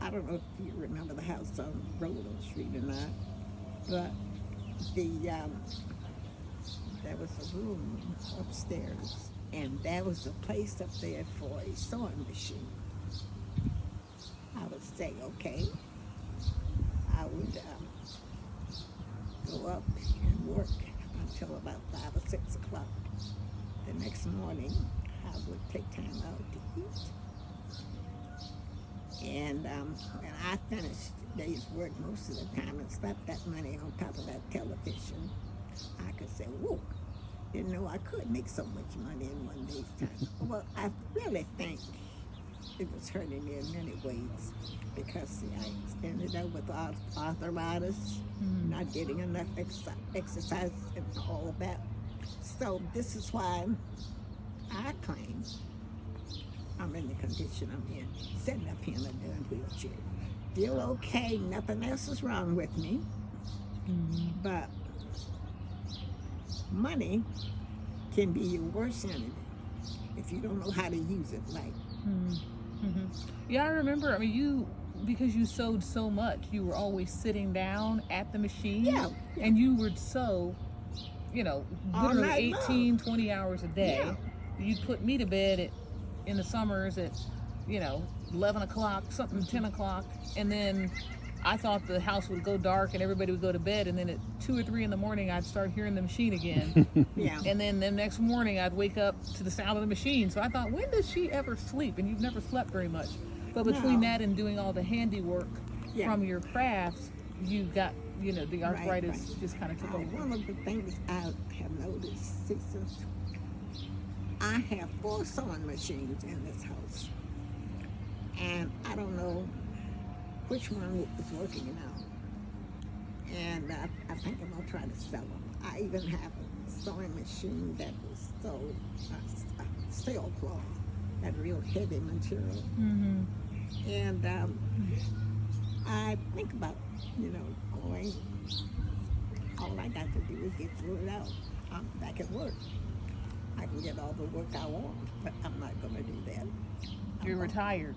I don't know if you remember the house on Rowland Street or not, but there was a room upstairs, and there was a place up there for a sewing machine. I would say, okay, I would go up and work until about 5 or 6 o'clock. The next morning, I would take time out to eat. And when I finished the day's work most of the time and slapped that money on top of that television, I could say, whoa, didn't know I could make so much money in one day's time. Well, I really think it was hurting me in many ways because see, I ended up with arthritis, not getting enough exercise and all that. So this is why I claim I'm in the condition I'm in, sitting up here in a damn wheelchair. Feel okay, nothing else is wrong with me, but money can be your worst enemy if you don't know how to use it right. Yeah, I remember. I mean, because you sewed so much, you were always sitting down at the machine. Yeah. And you would sew, All literally night 18, 20 hours a day. Yeah. You'd put me to bed in the summers at, 11 o'clock, something 10 o'clock. And then I thought the house would go dark and everybody would go to bed. And then at 2 or 3 in the morning, I'd start hearing the machine again. Yeah. And then the next morning, I'd wake up to the sound of the machine. So I thought, when does she ever sleep? And you've never slept very much. But between that and doing all the handiwork from your crafts, you got, the arthritis just kind of took over. One of the things I have noticed, since I have 4 sewing machines in this house, and I don't know which one is working now. And I think I'm gonna try to sell them. I even have a sewing machine that was sewed sailcloth, that real heavy material. And I think about, going. All I got to do is get through it out. I'm back at work. I can get all the work I want, but I'm not going to do that. You're retired.